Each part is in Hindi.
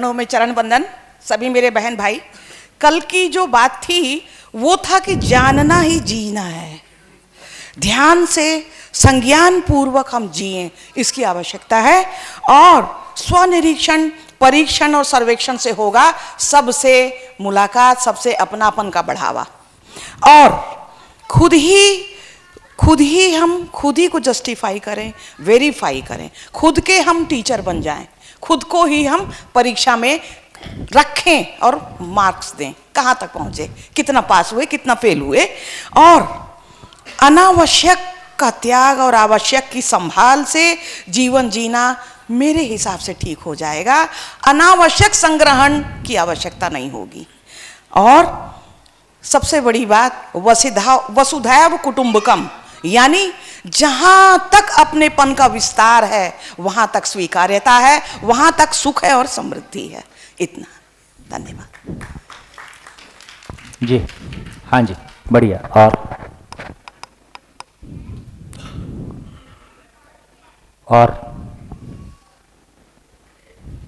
में चरण वंदन सभी मेरे बहन भाई। कल की जो बात थी वो था कि जानना ही जीना है, ध्यान से संज्ञान पूर्वक हम जिएं, इसकी आवश्यकता है। और स्वनिरीक्षण, परीक्षण और सर्वेक्षण से होगा सबसे मुलाकात, सबसे अपनापन का बढ़ावा। और खुद ही हम खुद ही को जस्टिफाई करें, वेरीफाई करें, खुद के हम टीचर बन जाएं, खुद को ही हम परीक्षा में रखें और मार्क्स दें, कहाँ तक पहुँचे, कितना पास हुए, कितना फेल हुए। और अनावश्यक का त्याग और आवश्यक की संभाल से जीवन जीना मेरे हिसाब से ठीक हो जाएगा। अनावश्यक संग्रहण की आवश्यकता नहीं होगी। और सबसे बड़ी बात वसुधैव कुटुंबकम, यानी जहां तक अपनेपन का विस्तार है वहां तक स्वीकार्यता है, वहां तक सुख है और समृद्धि है। इतना, धन्यवाद जी। हाँ जी, बढ़िया। और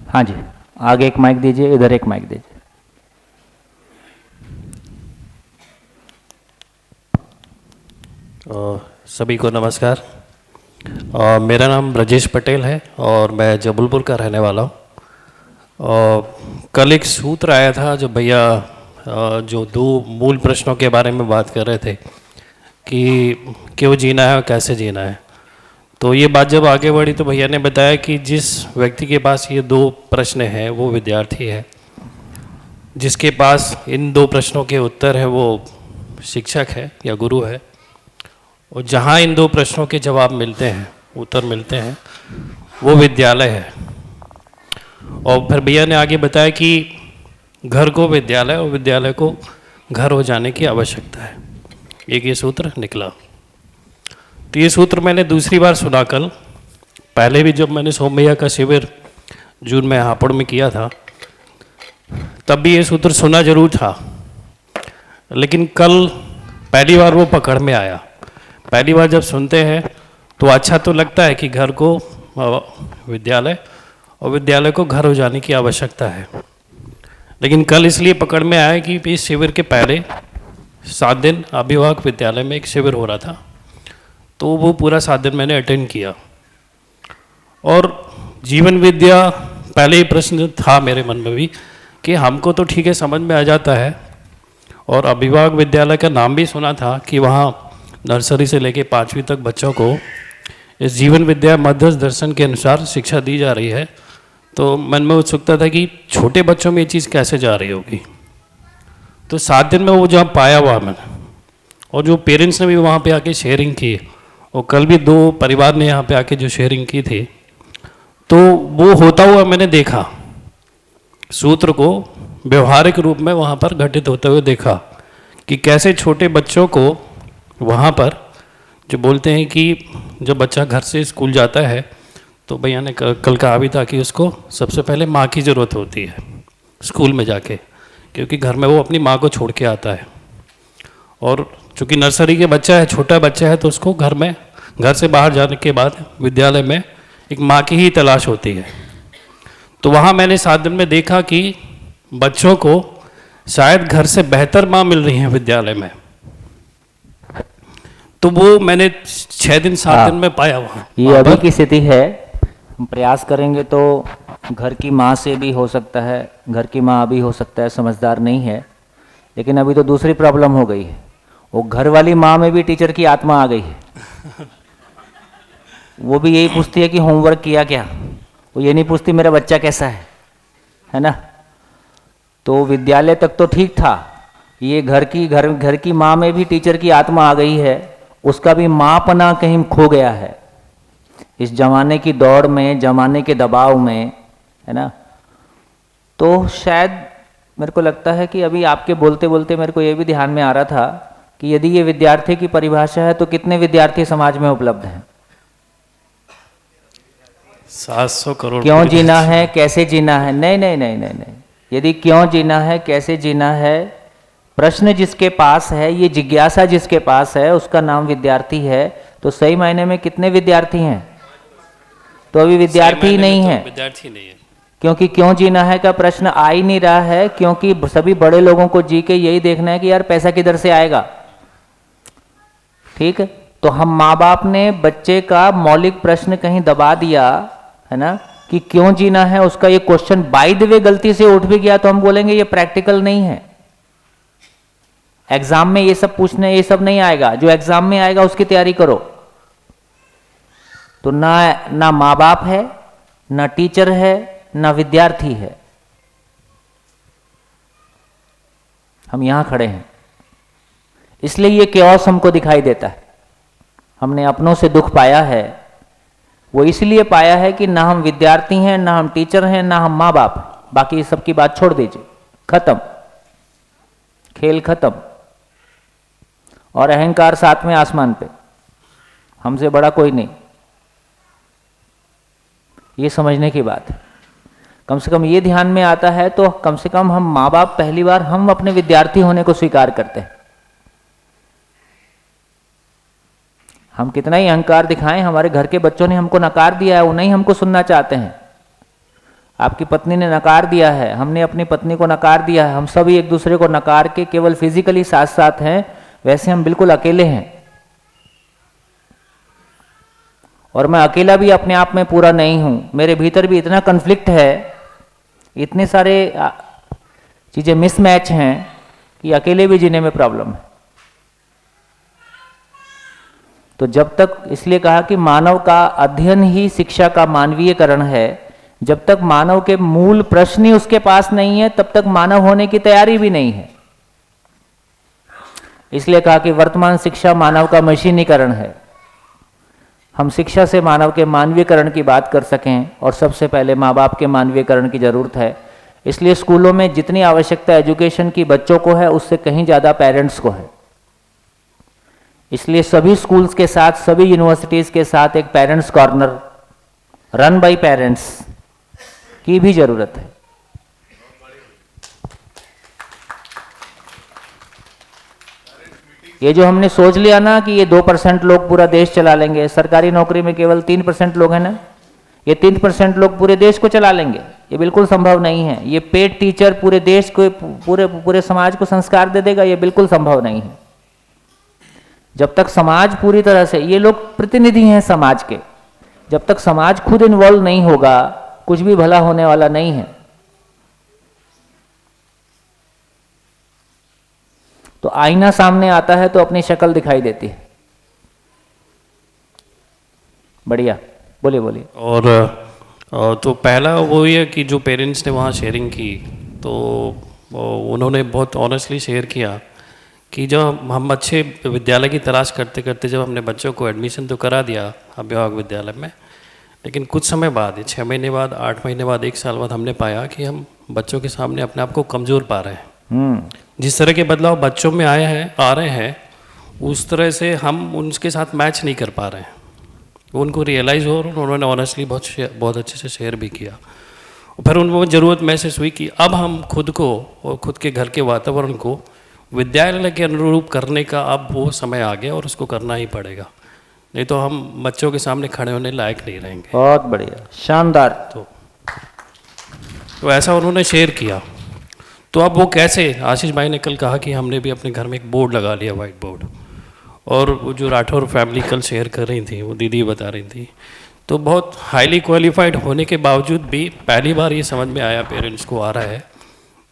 हाँ जी, आगे एक माइक दीजिए, इधर एक माइक दीजिए। सभी को नमस्कार। मेरा नाम ब्रजेश पटेल है और मैं जबलपुर का रहने वाला हूँ। कल एक सूत्र आया था जो भैया जो दो मूल प्रश्नों के बारे में बात कर रहे थे कि क्यों जीना है और कैसे जीना है। तो ये बात जब आगे बढ़ी तो भैया ने बताया कि जिस व्यक्ति के पास ये दो प्रश्न हैं वो विद्यार्थी है, जिसके पास इन दो प्रश्नों के उत्तर है वो शिक्षक है या गुरु है, और जहाँ इन दो प्रश्नों के जवाब मिलते हैं, उत्तर मिलते हैं, वो विद्यालय है। और फिर भैया ने आगे बताया कि घर को विद्यालय और विद्यालय को घर हो जाने की आवश्यकता है। एक ये सूत्र निकला। तो ये सूत्र मैंने दूसरी बार सुना कल। पहले भी जब मैंने सोम भैया का शिविर जून में हापुड़ में किया था तब भी ये सूत्र सुना जरूर था, लेकिन कल पहली बार वो पकड़ में आया। पहली बार जब सुनते हैं तो अच्छा तो लगता है कि घर को विद्यालय और विद्यालय को घर हो जाने की आवश्यकता है, लेकिन कल इसलिए पकड़ में आया कि इस शिविर के पहले 7 दिन अभिभावक विद्यालय में एक शिविर हो रहा था, तो वो पूरा 7 दिन मैंने अटेंड किया। और जीवन विद्या पहले ही प्रश्न था मेरे मन में भी कि हमको तो ठीक है समझ में आ जाता है, और अभिभावक विद्यालय का नाम भी सुना था कि वहाँ नर्सरी से लेके 5वीं तक बच्चों को इस जीवन विद्या मध्यस्थ दर्शन के अनुसार शिक्षा दी जा रही है। तो मन में उत्सुकता था कि छोटे बच्चों में ये चीज़ कैसे जा रही होगी। तो 7 दिन में वो जहाँ पाया हुआ मैंने, और जो पेरेंट्स ने भी वहाँ पे आके शेयरिंग की, और कल भी 2 परिवार ने यहाँ पे आके जो शेयरिंग की थी, तो वो होता हुआ मैंने देखा, सूत्र को व्यवहारिक रूप में वहाँ पर घटित होते हुए देखा कि कैसे छोटे बच्चों को वहाँ पर जो बोलते हैं कि जब बच्चा घर से स्कूल जाता है तो भैया ने कल कहा भी था कि उसको सबसे पहले माँ की ज़रूरत होती है स्कूल में जाके, क्योंकि घर में वो अपनी माँ को छोड़ के आता है। और चूँकि नर्सरी के बच्चा है, छोटा बच्चा है, तो उसको घर से बाहर जाने के बाद विद्यालय में एक माँ की ही तलाश होती है। तो वहाँ मैंने 7 दिन में देखा कि बच्चों को शायद घर से बेहतर माँ मिल रही है विद्यालय में। तो वो मैंने 6 दिन 7 दिन में पाया वहाँ। ये अभी की स्थिति है, हम प्रयास करेंगे तो घर की माँ से भी हो सकता है, घर की माँ अभी हो सकता है समझदार नहीं है, लेकिन अभी तो दूसरी प्रॉब्लम हो गई है, वो घर वाली माँ में भी टीचर की आत्मा आ गई है। वो भी यही पूछती है कि होमवर्क किया क्या, वो ये नहीं पूछती मेरा बच्चा कैसा है ना। तो विद्यालय तक तो ठीक था, ये घर की माँ में भी टीचर की आत्मा आ गई है, उसका भी माँपना कहीं खो गया है इस जमाने की दौड़ में, जमाने के दबाव में, है ना। तो शायद मेरे को लगता है कि अभी आपके बोलते बोलते मेरे को ये भी ध्यान में आ रहा था कि यदि ये विद्यार्थी की परिभाषा है तो कितने विद्यार्थी समाज में उपलब्ध हैं? 700 करोड़। क्यों जीना है, कैसे जीना है? नहीं। यदि क्यों जीना है, कैसे जीना है, प्रश्न जिसके पास है, ये जिज्ञासा जिसके पास है, उसका नाम विद्यार्थी है। तो सही मायने में कितने विद्यार्थी हैं? तो अभी विद्यार्थी ही नहीं है। विद्यार्थी नहीं है। क्योंकि क्यों जीना है का प्रश्न आ ही नहीं रहा है, क्योंकि सभी बड़े लोगों को जी के यही देखना है कि यार पैसा किधर से आएगा। ठीक है, तो हम माँ बाप ने बच्चे का मौलिक प्रश्न कहीं दबा दिया है ना, कि क्यों जीना है। उसका ये क्वेश्चन बाय द वे गलती से उठ भी गया तो हम बोलेंगे ये प्रैक्टिकल नहीं है, एग्जाम में ये सब पूछने ये सब नहीं आएगा, जो एग्जाम में आएगा उसकी तैयारी करो। तो ना माँ बाप है, ना टीचर है, ना विद्यार्थी है, हम यहां खड़े हैं। इसलिए ये केओस हमको दिखाई देता है। हमने अपनों से दुख पाया है, वो इसलिए पाया है कि ना हम विद्यार्थी हैं, ना हम टीचर हैं, ना हम माँ बाप हैं। बाकी ये सब की बात छोड़ दीजिए, खत्म, खेल खत्म। और अहंकार साथ में आसमान पे, हमसे बड़ा कोई नहीं, ये समझने की बात है। कम से कम ये ध्यान में आता है तो कम से कम हम माँ बाप पहली बार हम अपने विद्यार्थी होने को स्वीकार करते हैं। हम कितना ही अहंकार दिखाएं, हमारे घर के बच्चों ने हमको नकार दिया है, वो नहीं हमको सुनना चाहते हैं। आपकी पत्नी ने नकार दिया है, हमने अपनी पत्नी को नकार दिया है, हम सभी एक दूसरे को नकार के केवल फिजिकली साथ साथ हैं, वैसे हम बिल्कुल अकेले हैं। और मैं अकेला भी अपने आप में पूरा नहीं हूं, मेरे भीतर भी इतना कन्फ्लिक्ट है, इतने सारे चीजें मिसमैच हैं कि अकेले भी जीने में प्रॉब्लम है। तो जब तक, इसलिए कहा कि मानव का अध्ययन ही शिक्षा का मानवीयकरण है, जब तक मानव के मूल प्रश्न ही उसके पास नहीं है तब तक मानव होने की तैयारी भी नहीं है। इसलिए कहा कि वर्तमान शिक्षा मानव का मशीनीकरण है। हम शिक्षा से मानव के मानवीयकरण की बात कर सकें, और सबसे पहले माँ बाप के मानवीयकरण की जरूरत है। इसलिए स्कूलों में जितनी आवश्यकता एजुकेशन की बच्चों को है, उससे कहीं ज़्यादा पेरेंट्स को है। इसलिए सभी स्कूल्स के साथ, सभी यूनिवर्सिटीज़ के साथ एक parents corner run by parents की भी जरूरत है। ये जो हमने सोच लिया ना कि ये 2% लोग पूरा देश चला लेंगे, सरकारी नौकरी में केवल 3% लोग हैं ना, ये 3% लोग पूरे देश को चला लेंगे, ये बिल्कुल संभव नहीं है। ये पेड टीचर पूरे देश को, पूरे समाज को संस्कार दे देगा, ये बिल्कुल संभव नहीं है। जब तक समाज पूरी तरह से, ये लोग प्रतिनिधि हैं समाज के, जब तक समाज खुद इन्वॉल्व नहीं होगा कुछ भी भला होने वाला नहीं है। तो आईना सामने आता है तो अपनी शक्ल दिखाई देती है। बढ़िया, बोलिए बोलिए। और तो पहला वो ये कि जो पेरेंट्स ने वहाँ शेयरिंग की, तो उन्होंने बहुत ऑनेस्टली शेयर किया कि जब हम अच्छे विद्यालय की तलाश करते करते जब हमने बच्चों को एडमिशन तो करा दिया अभिभावक विद्यालय में, लेकिन कुछ समय बाद, 6 महीने बाद, 8 महीने बाद, 1 साल बाद हमने पाया कि हम बच्चों के सामने अपने आप को कमज़ोर पा रहे हैं। जिस तरह के बदलाव बच्चों में आ रहे हैं, उस तरह से हम उनके साथ मैच नहीं कर पा रहे हैं। उनको रियलाइज़ हो, और उन्होंने ऑनेस्टली बहुत अच्छे से शेयर भी किया। फिर उनको ज़रूरत महसूस हुई कि अब हम खुद को और खुद के घर के वातावरण को विद्यालय के अनुरूप करने का अब वो समय आ गया, और उसको करना ही पड़ेगा, नहीं तो हम बच्चों के सामने खड़े होने लायक नहीं रहेंगे। बहुत बढ़िया, शानदार। तो ऐसा उन्होंने शेयर किया। तो अब वो कैसे, आशीष भाई ने कल कहा कि हमने भी अपने घर में एक बोर्ड लगा लिया, वाइट बोर्ड, और वो जो राठौर फैमिली कल शेयर कर रही थी, वो दीदी बता रही थी, तो बहुत हाईली क्वालिफाइड होने के बावजूद भी पहली बार ये समझ में आया, पेरेंट्स को आ रहा है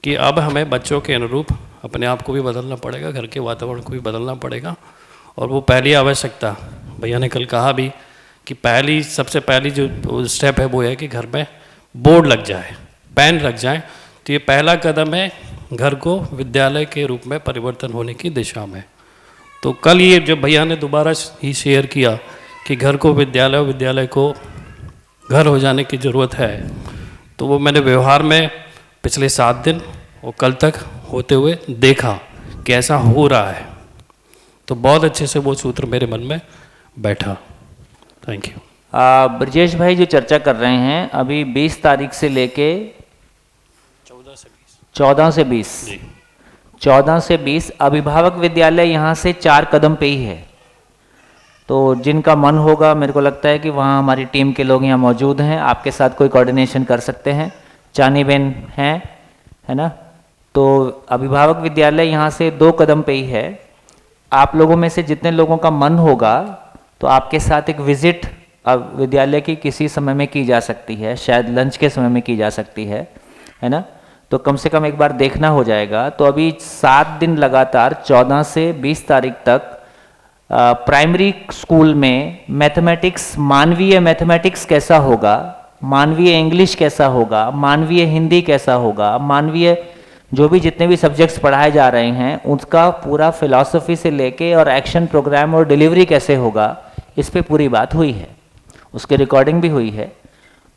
कि अब हमें बच्चों के अनुरूप अपने आप को भी बदलना पड़ेगा, घर के वातावरण को भी बदलना पड़ेगा। और वो पहली आवश्यकता, भैया ने कल कहा भी कि सबसे पहली जो स्टेप है वो है कि घर में बोर्ड लग जाए, पेन लग जाए। तो ये पहला कदम है घर को विद्यालय के रूप में परिवर्तन होने की दिशा में। तो कल ये जब भैया ने दोबारा ही शेयर किया कि घर को विद्यालय, विद्यालय को घर हो जाने की ज़रूरत है, तो वो मैंने व्यवहार में पिछले 7 दिन और कल तक होते हुए देखा कि ऐसा हो रहा है। तो बहुत अच्छे से वो सूत्र मेरे मन में बैठा। Thank you. ब्रजेश भाई जो चर्चा कर रहे हैं, अभी 20 तारीख से लेके 14 से 20 अभिभावक विद्यालय यहाँ से 4 कदम पे ही है। तो जिनका मन होगा, मेरे को लगता है कि वहाँ हमारी टीम के लोग यहाँ मौजूद हैं, आपके साथ कोई कोऑर्डिनेशन कर सकते हैं। चानीबेन हैं, है ना। तो अभिभावक विद्यालय यहाँ से 2 कदम पे ही है। आप लोगों में से जितने लोगों का मन होगा तो आपके साथ एक विजिट विद्यालय की किसी समय में की जा सकती है, शायद लंच के समय में की जा सकती है ना। तो कम से कम एक बार देखना हो जाएगा। तो अभी 7 दिन लगातार 14 से 20 तारीख तक प्राइमरी स्कूल में मैथमेटिक्स, मानवीय मैथमेटिक्स कैसा होगा, मानवीय इंग्लिश कैसा होगा, मानवीय हिंदी कैसा होगा, मानवीय जो भी जितने भी सब्जेक्ट्स पढ़ाए जा रहे हैं उसका पूरा फिलॉसफी से लेके और एक्शन प्रोग्राम और डिलीवरी कैसे होगा, इस पे पूरी बात हुई है, उसकी रिकॉर्डिंग भी हुई है।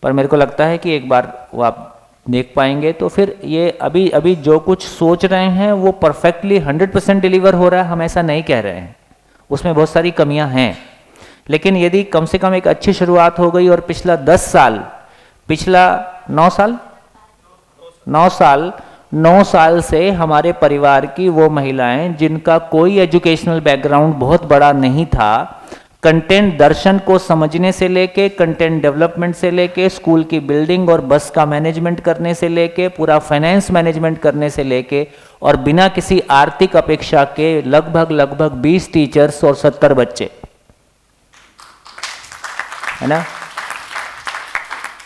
पर मेरे को लगता है कि एक बार वो आप देख पाएंगे तो फिर ये अभी जो कुछ सोच रहे हैं वो परफेक्टली 100% डिलीवर हो रहा है, हम ऐसा नहीं कह रहे हैं। उसमें बहुत सारी कमियां हैं, लेकिन यदि कम से कम एक अच्छी शुरुआत हो गई और पिछला 10 साल, पिछला 9 साल से हमारे परिवार की वो महिलाएं जिनका कोई एजुकेशनल बैकग्राउंड बहुत बड़ा नहीं था, कंटेंट दर्शन को समझने से लेके, कंटेंट डेवलपमेंट से लेके, स्कूल की बिल्डिंग और बस का मैनेजमेंट करने से लेके, पूरा फाइनेंस मैनेजमेंट करने से लेके, और बिना किसी आर्थिक अपेक्षा के लगभग 20 टीचर्स और 70 बच्चे, है ना।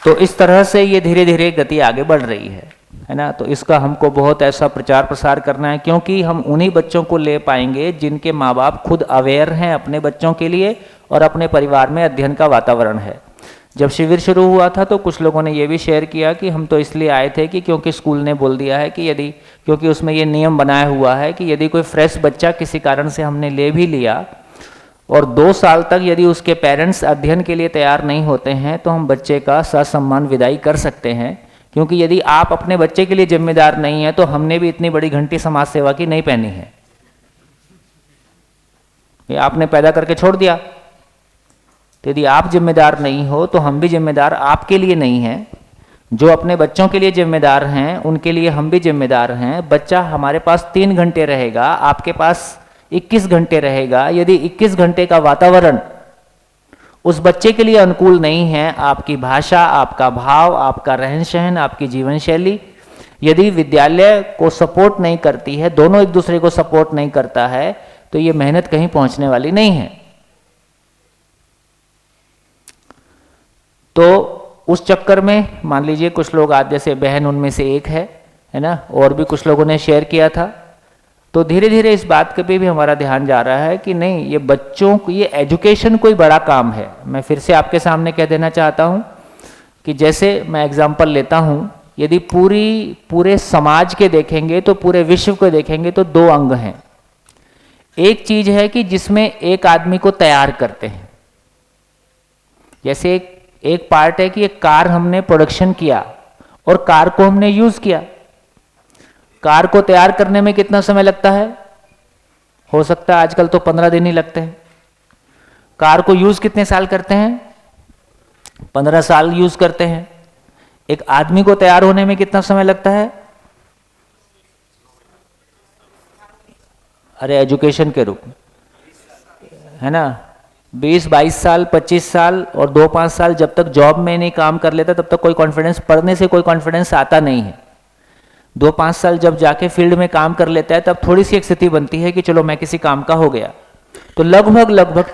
तो इस तरह से ये धीरे धीरे गति आगे बढ़ रही है ना। तो इसका हमको बहुत ऐसा प्रचार प्रसार करना है, क्योंकि हम उन्हीं बच्चों को ले पाएंगे जिनके माँ बाप खुद अवेयर हैं अपने बच्चों के लिए और अपने परिवार में अध्ययन का वातावरण है। जब शिविर शुरू हुआ था तो कुछ लोगों ने ये भी शेयर किया कि हम तो इसलिए आए थे कि क्योंकि स्कूल ने बोल दिया है कि यदि, क्योंकि उसमें ये नियम बनाया हुआ है कि यदि कोई फ्रेश बच्चा किसी कारण से हमने ले भी लिया और 2 साल तक यदि उसके पेरेंट्स अध्ययन के लिए तैयार नहीं होते हैं तो हम बच्चे का ससम्मान विदाई कर सकते हैं। क्योंकि यदि आप अपने बच्चे के लिए जिम्मेदार नहीं है तो हमने भी इतनी बड़ी घंटी समाज सेवा की नहीं पहनी है। ये आपने पैदा करके छोड़ दिया, तो यदि आप जिम्मेदार नहीं हो तो हम भी जिम्मेदार आपके लिए नहीं हैं। जो अपने बच्चों के लिए जिम्मेदार हैं उनके लिए हम भी जिम्मेदार हैं। बच्चा हमारे पास 3 घंटे रहेगा, आपके पास 21 घंटे रहेगा। यदि 21 घंटे का वातावरण उस बच्चे के लिए अनुकूल नहीं है, आपकी भाषा, आपका भाव, आपका रहन सहन, आपकी जीवन शैली यदि विद्यालय को सपोर्ट नहीं करती है, दोनों एक दूसरे को सपोर्ट नहीं करता है, तो ये मेहनत कहीं पहुंचने वाली नहीं है। तो उस चक्कर में मान लीजिए कुछ लोग आज, जैसे बहन उनमें से एक है ना, और भी कुछ लोगों ने शेयर किया था, तो धीरे धीरे इस बात के पे भी हमारा ध्यान जा रहा है कि नहीं, ये बच्चों को, ये एजुकेशन कोई बड़ा काम है। मैं फिर से आपके सामने कह देना चाहता हूँ कि जैसे मैं एग्जांपल लेता हूँ, यदि पूरे समाज के देखेंगे तो पूरे विश्व को देखेंगे तो 2 अंग हैं। एक चीज है कि जिसमें एक आदमी को तैयार करते हैं, जैसे एक पार्ट है कि एक कार हमने प्रोडक्शन किया और कार को हमने यूज किया। कार को तैयार करने में कितना समय लगता है? हो सकता है आजकल तो 15 दिन ही लगते हैं। कार को यूज कितने साल करते हैं? 15 साल यूज करते हैं। एक आदमी को तैयार होने में कितना समय लगता है? अरे एजुकेशन के रूप में, है ना, 20-22 साल, 25 साल और 2-5 साल जब तक जॉब में नहीं काम कर लेता तब तक कोई कॉन्फिडेंस, पढ़ने से कोई कॉन्फिडेंस आता नहीं है। 2-5 साल जब जाके फील्ड में काम कर लेता है तब थोड़ी सी एक स्थिति बनती है कि चलो मैं किसी काम का हो गया। तो लगभग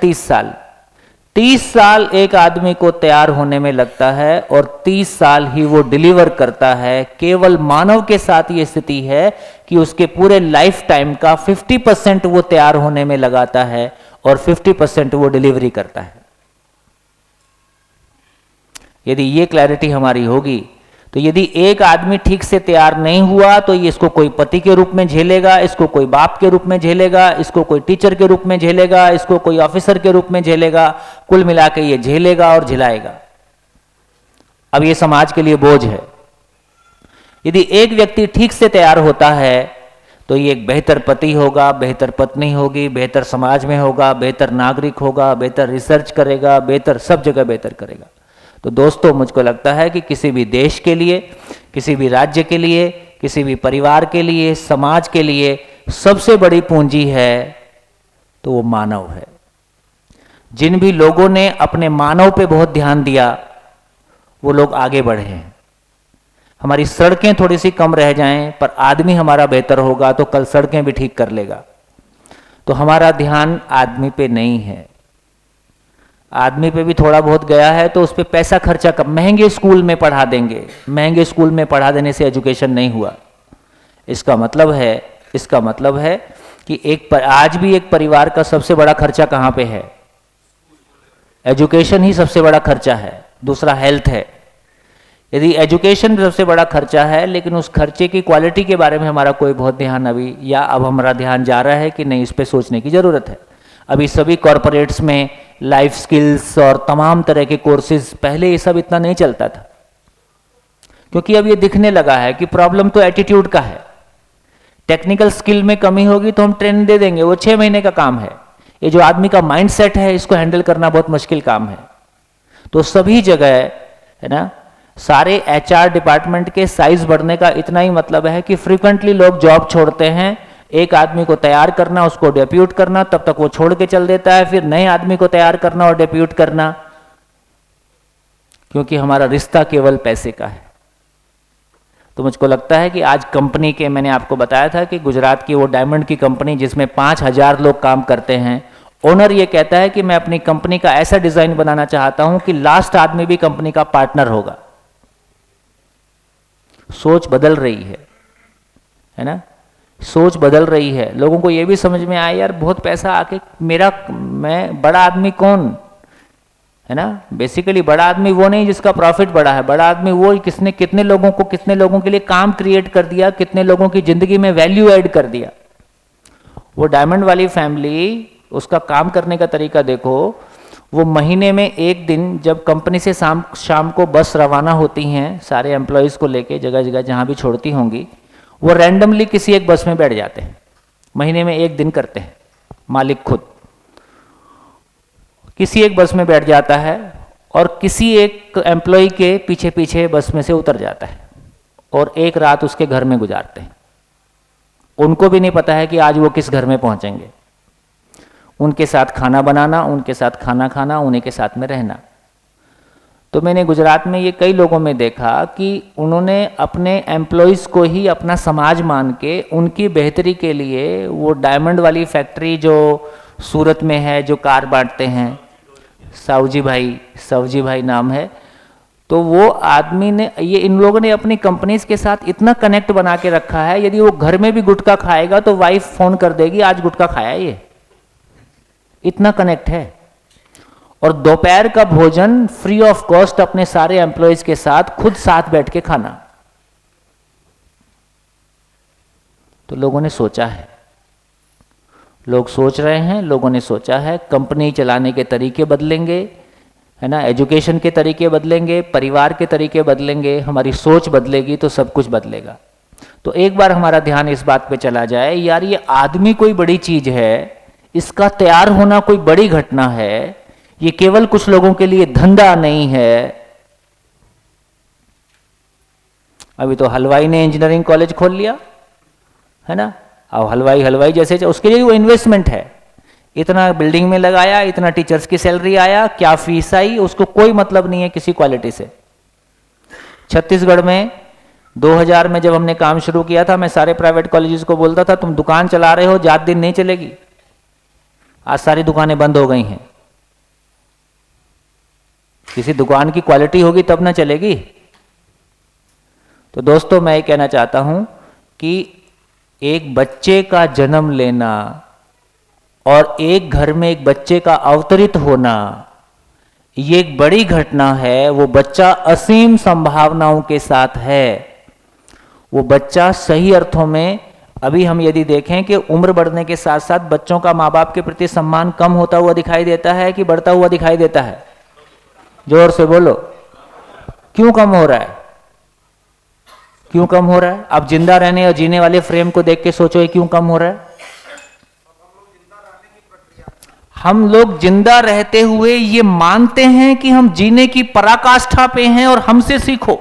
30 साल एक आदमी को तैयार होने में लगता है और 30 साल ही वो डिलीवर करता है। केवल मानव के साथ ये स्थिति है कि उसके पूरे लाइफ टाइम का 50% वो तैयार होने में लगाता है और 50% वो डिलीवरी करता है। यदि ये क्लैरिटी हमारी होगी तो यदि एक आदमी ठीक से तैयार नहीं हुआ तो ये इसको कोई पति के रूप में झेलेगा, इसको कोई बाप के रूप में झेलेगा, इसको कोई टीचर के रूप में झेलेगा, इसको कोई ऑफिसर के रूप में झेलेगा, कुल मिला के ये झेलेगा और झिलाएगा। अब ये समाज के लिए बोझ है। यदि एक व्यक्ति ठीक से तैयार होता है तो ये एक बेहतर पति होगा, बेहतर पत्नी होगी, बेहतर समाज में होगा, बेहतर नागरिक होगा, बेहतर रिसर्च करेगा, बेहतर सब जगह बेहतर करेगा। तो दोस्तों मुझको लगता है कि किसी भी देश के लिए, किसी भी राज्य के लिए, किसी भी परिवार के लिए, समाज के लिए सबसे बड़ी पूंजी है तो वो मानव है। जिन भी लोगों ने अपने मानव पे बहुत ध्यान दिया वो लोग आगे बढ़े हैं। हमारी सड़कें थोड़ी सी कम रह जाएं पर आदमी हमारा बेहतर होगा तो कल सड़कें भी ठीक कर लेगा। तो हमारा ध्यान आदमी पे नहीं है। आदमी पे भी थोड़ा बहुत गया है तो उस पर पैसा खर्चा कब, महंगे स्कूल में पढ़ा देंगे, महंगे स्कूल में पढ़ा देने से एजुकेशन नहीं हुआ। इसका मतलब है कि आज भी एक परिवार का सबसे बड़ा खर्चा कहाँ पे है? एजुकेशन ही सबसे बड़ा खर्चा है, दूसरा हेल्थ है। यदि एजुकेशन सबसे बड़ा खर्चा है लेकिन उस खर्चे की क्वालिटी के बारे में हमारा कोई बहुत ध्यान अब हमारा ध्यान जा रहा है कि नहीं, इस पे सोचने की ज़रूरत है। अभी सभी कॉरपोरेट्स में लाइफ स्किल्स और तमाम तरह के कोर्सेज, पहले ये सब इतना नहीं चलता था क्योंकि अब ये दिखने लगा है कि प्रॉब्लम तो एटीट्यूड का है। टेक्निकल स्किल में कमी होगी तो हम ट्रेनिंग दे देंगे, वो 6 महीने का काम है। ये जो आदमी का माइंड सेट है इसको हैंडल करना बहुत मुश्किल काम है। तो सभी जगह है ना, सारे एचआर डिपार्टमेंट के साइज बढ़ने का इतना ही मतलब है कि फ्रीक्वेंटली लोग जॉब छोड़ते हैं। एक आदमी को तैयार करना, उसको डेप्यूट करना, तब तक वो छोड़ के चल देता है, फिर नए आदमी को तैयार करना और डेप्यूट करना, क्योंकि हमारा रिश्ता केवल पैसे का है। तो मुझको लगता है कि आज कंपनी के, मैंने आपको बताया था कि गुजरात की वो डायमंड की कंपनी जिसमें 5000 लोग काम करते हैं, ओनर ये कहता है कि मैं अपनी कंपनी का ऐसा डिजाइन बनाना चाहता हूं कि लास्ट आदमी भी कंपनी का पार्टनर होगा। सोच बदल रही है ना, सोच बदल रही है। लोगों को ये भी समझ में आया यार बहुत पैसा आके मैं बड़ा आदमी कौन है ना, बेसिकली बड़ा आदमी वो नहीं जिसका प्रॉफिट बड़ा है, बड़ा आदमी वो किसने कितने लोगों के लिए काम क्रिएट कर दिया, कितने लोगों की जिंदगी में वैल्यू ऐड कर दिया। वो डायमंड वाली फैमिली, उसका काम करने का तरीका देखो। वो महीने में एक दिन जब कंपनी से शाम को बस रवाना होती हैं सारे एम्प्लॉयज़ को लेके जगह जगह जहाँ भी छोड़ती होंगी, वो रैंडमली किसी एक बस में बैठ जाते हैं। महीने में एक दिन करते हैं, मालिक खुद किसी एक बस में बैठ जाता है और किसी एक एम्प्लॉय के पीछे पीछे बस में से उतर जाता है और एक रात उसके घर में गुजारते हैं। उनको भी नहीं पता है कि आज वो किस घर में पहुंचेंगे। उनके साथ खाना बनाना, उनके साथ खाना खाना, उन्हीं के साथ में रहना। तो मैंने गुजरात में ये कई लोगों में देखा कि उन्होंने अपने एम्प्लॉयज़ को ही अपना समाज मान के उनकी बेहतरी के लिए वो डायमंड वाली फैक्ट्री जो सूरत में है, जो कार बांटते हैं, सावजी भाई नाम है, तो वो आदमी ने, ये इन लोगों ने अपनी कंपनीज के साथ इतना कनेक्ट बना के रखा है, यदि वो घर में भी गुटखा खाएगा तो वाइफ फोन कर देगी आज गुटखा खाया, ये इतना कनेक्ट है। और दोपहर का भोजन फ्री ऑफ कॉस्ट अपने सारे एम्प्लॉयज के साथ खुद साथ बैठ के खाना। तो लोगों ने सोचा है, लोग सोच रहे हैं, लोगों ने सोचा है कंपनी चलाने के तरीके बदलेंगे, है ना, एजुकेशन के तरीके बदलेंगे, परिवार के तरीके बदलेंगे, हमारी सोच बदलेगी तो सब कुछ बदलेगा। तो एक बार हमारा ध्यान इस बात पे चला जाए, यार ये आदमी कोई बड़ी चीज है, इसका तैयार होना कोई बड़ी घटना है, ये केवल कुछ लोगों के लिए धंधा नहीं है। अभी तो हलवाई ने इंजीनियरिंग कॉलेज खोल लिया है ना, अब हलवाई जैसे उसके लिए वो इन्वेस्टमेंट है, इतना बिल्डिंग में लगाया, इतना टीचर्स की सैलरी आया, क्या फीस आई, उसको कोई मतलब नहीं है किसी क्वालिटी से। छत्तीसगढ़ में 2000 में जब हमने काम शुरू किया था, मैं सारे प्राइवेट कॉलेजेस को बोलता था तुम दुकान चला रहे हो, रात दिन नहीं चलेगी। आज सारी दुकानें बंद हो गई हैं। किसी दुकान की क्वालिटी होगी तब ना चलेगी। तो दोस्तों मैं ये कहना चाहता हूं कि एक बच्चे का जन्म लेना और एक घर में एक बच्चे का अवतरित होना, ये एक बड़ी घटना है। वो बच्चा असीम संभावनाओं के साथ है। वो बच्चा सही अर्थों में, अभी हम यदि देखें कि उम्र बढ़ने के साथ साथ बच्चों का माँ बाप के प्रति सम्मान कम होता हुआ दिखाई देता है कि बढ़ता हुआ दिखाई देता है? जोर से बोलो, क्यों कम हो रहा है? क्यों कम हो रहा है? आप जिंदा रहने और जीने वाले फ्रेम को देख के सोचो ये क्यों कम हो रहा है? हम लोग जिंदा रहते हुए ये मानते हैं कि हम जीने की पराकाष्ठा पे हैं और हमसे सीखो।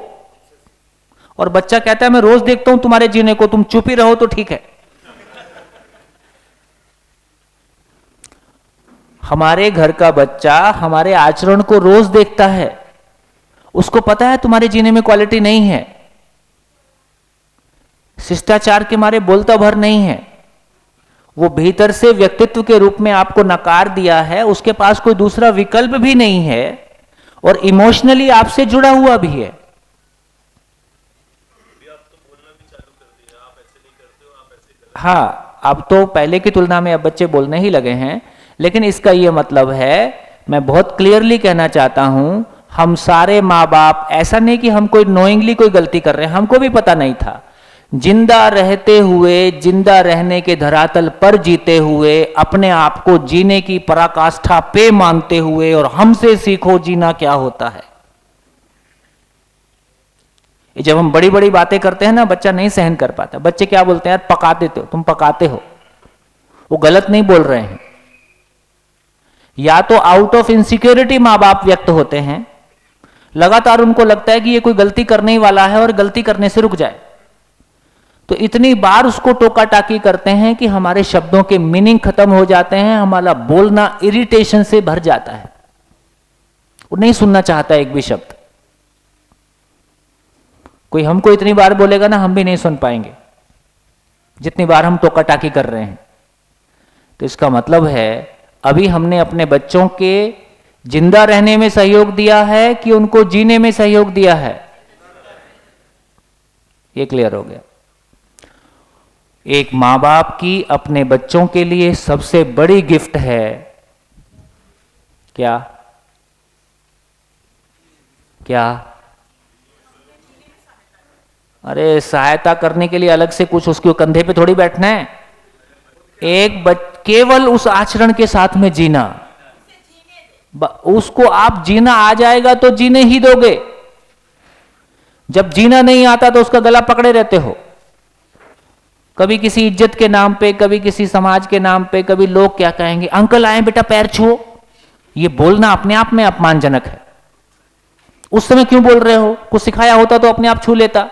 और बच्चा कहता है मैं रोज देखता हूं तुम्हारे जीने को, तुम चुप ही रहो तो ठीक है। हमारे घर का बच्चा हमारे आचरण को रोज देखता है, उसको पता है तुम्हारे जीने में क्वालिटी नहीं है, शिष्टाचार के मारे बोलता भर नहीं है, वो भीतर से व्यक्तित्व के रूप में आपको नकार दिया है, उसके पास कोई दूसरा विकल्प भी नहीं है और इमोशनली आपसे जुड़ा हुआ भी है। हाँ, अब तो पहले की तुलना में अब बच्चे बोलने ही लगे हैं, लेकिन इसका यह मतलब है, मैं बहुत क्लियरली कहना चाहता हूं, हम सारे माँ बाप, ऐसा नहीं कि हम कोई नोइंगली कोई गलती कर रहे हैं, हमको भी पता नहीं था। जिंदा रहते हुए, जिंदा रहने के धरातल पर जीते हुए, अपने आप को जीने की पराकाष्ठा पे मानते हुए, और हमसे सीखो जीना क्या होता है। जब हम बड़ी बड़ी बातें करते हैं ना, बच्चा नहीं सहन कर पाता। बच्चे क्या बोलते हैं, यार पकाते तो तुम पकाते हो। वो गलत नहीं बोल रहे हैं, या तो आउट ऑफ इनसिक्योरिटी माँ बाप व्यक्त होते हैं, लगातार उनको लगता है कि ये कोई गलती करने ही वाला है और गलती करने से रुक जाए, तो इतनी बार उसको टोका टाकी करते हैं कि हमारे शब्दों के मीनिंग खत्म हो जाते हैं, हमारा बोलना इरिटेशन से भर जाता है, वो नहीं सुनना चाहता एक भी शब्द। कोई हमको इतनी बार बोलेगा ना, हम भी नहीं सुन पाएंगे जितनी बार हम टोका टाकी कर रहे हैं। तो इसका मतलब है, अभी हमने अपने बच्चों के जिंदा रहने में सहयोग दिया है कि उनको जीने में सहयोग दिया है, ये क्लियर हो गया। एक मां बाप की अपने बच्चों के लिए सबसे बड़ी गिफ्ट है क्या? क्या? अरे सहायता करने के लिए अलग से कुछ उसके कंधे पे थोड़ी बैठना है। केवल उस आचरण के साथ में जीना, उसको आप जीना आ जाएगा तो जीने ही दोगे। जब जीना नहीं आता तो उसका गला पकड़े रहते हो, कभी किसी इज्जत के नाम पे, कभी किसी समाज के नाम पे, कभी लोग क्या कहेंगे, अंकल आए बेटा पैर छुओ। ये बोलना अपने आप में अपमानजनक है। उस समय क्यों बोल रहे हो? कुछ सिखाया होता तो अपने आप छू लेता।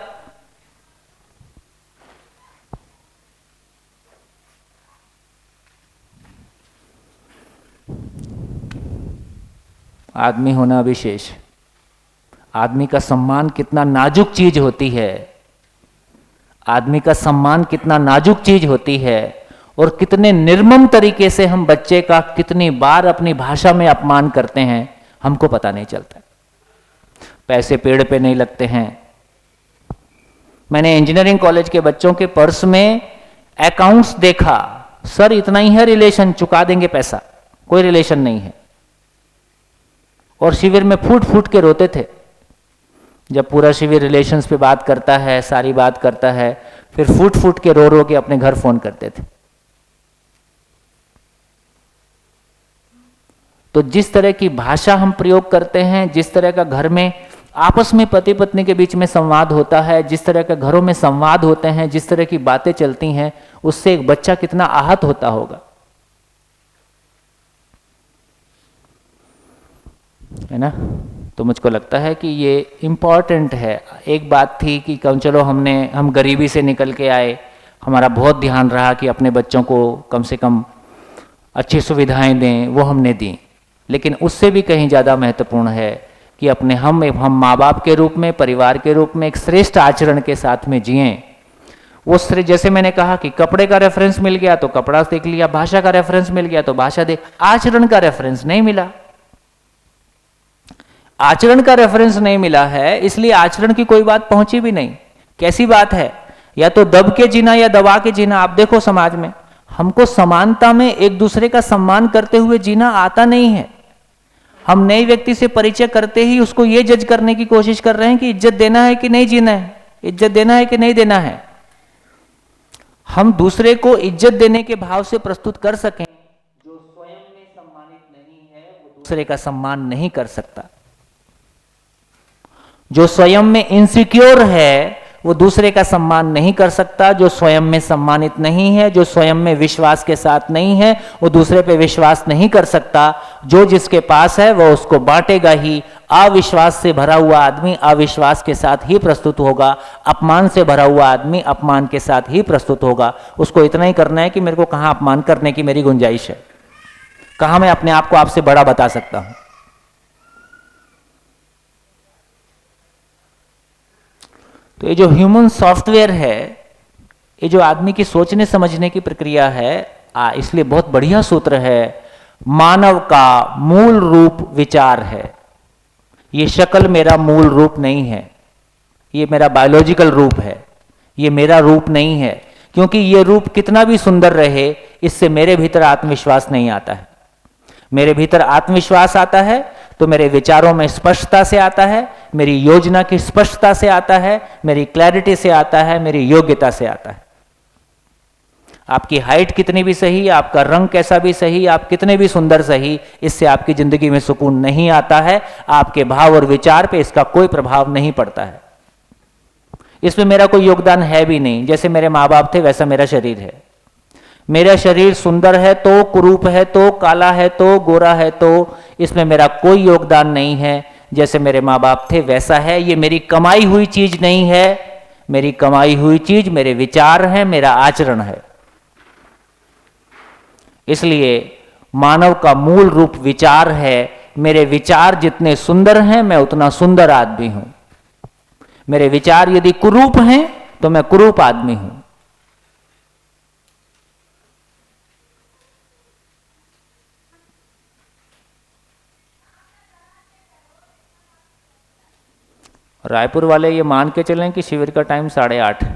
आदमी होना विशेष, आदमी का सम्मान कितना नाजुक चीज होती है, आदमी का सम्मान कितना नाजुक चीज होती है, और कितने निर्मम तरीके से हम बच्चे का कितनी बार अपनी भाषा में अपमान करते हैं, हमको पता नहीं चलता। पैसे पेड़ पे नहीं लगते हैं। मैंने इंजीनियरिंग कॉलेज के बच्चों के पर्स में अकाउंट्स देखा, सर इतना ही है रिलेशन, चुका देंगे पैसा, कोई रिलेशन नहीं है। और शिविर में फूट फूट के रोते थे। जब पूरा शिविर रिलेशंस पे बात करता है, सारी बात करता है, फिर फूट फूट के रो रो के अपने घर फोन करते थे। तो जिस तरह की भाषा हम प्रयोग करते हैं, जिस तरह का घर में आपस में पति पत्नी के बीच में संवाद होता है, जिस तरह के घरों में संवाद होते हैं, जिस तरह की बातें चलती हैं, उससे एक बच्चा कितना आहत होता होगा, है ना। तो मुझको लगता है कि ये इम्पॉर्टेंट है। एक बात थी कि चलो हम गरीबी से निकल के आए, हमारा बहुत ध्यान रहा कि अपने बच्चों को कम से कम अच्छी सुविधाएं दें, वो हमने दी। लेकिन उससे भी कहीं ज़्यादा महत्वपूर्ण है कि अपने हम माँ बाप के रूप में, परिवार के रूप में एक श्रेष्ठ आचरण के साथ में जिएं। वो जैसे मैंने कहा कि कपड़े का रेफरेंस मिल गया तो कपड़ा देख लिया, भाषा का रेफरेंस मिल गया तो भाषा देख, आचरण का रेफरेंस नहीं मिला। आचरण का रेफरेंस नहीं मिला है, इसलिए आचरण की कोई बात पहुंची भी नहीं। कैसी बात है, या तो दब के जीना या दबा के जीना। आप देखो समाज में हमको समानता में एक दूसरे का सम्मान करते हुए जीना आता नहीं है। हम नए व्यक्ति से परिचय करते ही उसको ये जज करने की कोशिश कर रहे हैं कि इज्जत देना है कि नहीं जीना है, इज्जत देना है कि नहीं देना है। हम दूसरे को इज्जत देने के भाव से प्रस्तुत कर सकें, जो स्वयं में सम्मानित नहीं है वो दूसरे का सम्मान नहीं कर सकता। जो स्वयं में इनसिक्योर है वो दूसरे का सम्मान नहीं कर सकता। जो स्वयं में सम्मानित नहीं है, जो स्वयं में विश्वास के साथ नहीं है, वो दूसरे पे विश्वास नहीं कर सकता। जो जिसके पास है वो उसको बांटेगा ही। अविश्वास से भरा हुआ आदमी अविश्वास के साथ ही प्रस्तुत होगा, अपमान से भरा हुआ आदमी अपमान के साथ ही प्रस्तुत होगा। उसको इतना ही करना है कि मेरे को कहां अपमान करने की मेरी गुंजाइश है, कहां मैं अपने आप को आपसे बड़ा बता सकता हूं। तो ये जो ह्यूमन सॉफ्टवेयर है, ये जो आदमी की सोचने समझने की प्रक्रिया है, इसलिए बहुत बढ़िया सूत्र है, मानव का मूल रूप विचार है। ये शक्ल मेरा मूल रूप नहीं है, ये मेरा बायोलॉजिकल रूप है, ये मेरा रूप नहीं है। क्योंकि ये रूप कितना भी सुंदर रहे, इससे मेरे भीतर आत्मविश्वास नहीं आता है। मेरे भीतर आत्मविश्वास आता है तो मेरे विचारों में स्पष्टता से आता है, मेरी योजना की स्पष्टता से आता है, मेरी क्लैरिटी से आता है, मेरी योग्यता से आता है। आपकी हाइट कितनी भी सही, आपका रंग कैसा भी सही, आप कितने भी सुंदर सही, इससे आपकी जिंदगी में सुकून नहीं आता है। आपके भाव और विचार पे इसका कोई प्रभाव नहीं पड़ता है। इसमें मेरा कोई योगदान है भी नहीं। जैसे मेरे माँ बाप थे वैसा मेरा शरीर है। मेरा शरीर सुंदर है तो, कुरूप है तो, काला है तो, गोरा है तो, इसमें मेरा कोई योगदान नहीं है। जैसे मेरे माँ बाप थे वैसा है। ये मेरी कमाई हुई चीज नहीं है। मेरी कमाई हुई चीज मेरे विचार हैं, मेरा आचरण है। इसलिए मानव का मूल रूप विचार है। मेरे विचार जितने सुंदर हैं, मैं उतना सुंदर आदमी हूं। मेरे विचार यदि कुरूप हैं तो मैं कुरूप आदमी हूं। रायपुर वाले ये मान के चलें कि शिविर का टाइम 8:30 है।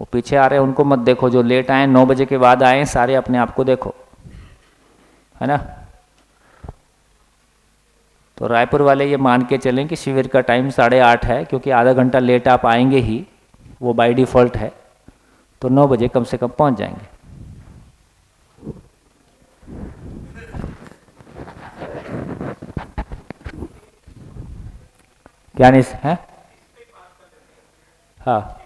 वो पीछे आ रहे हैं उनको मत देखो, जो लेट आए 9 बजे के बाद आए सारे अपने आप को देखो, है ना। तो रायपुर वाले ये मान के चलें कि शिविर का टाइम 8:30 है, क्योंकि आधा घंटा लेट आप आएंगे ही, वो बाय डिफ़ॉल्ट है। तो 9 बजे कम से कम पहुंच जाएंगे। क्या नहीं है? हाँ,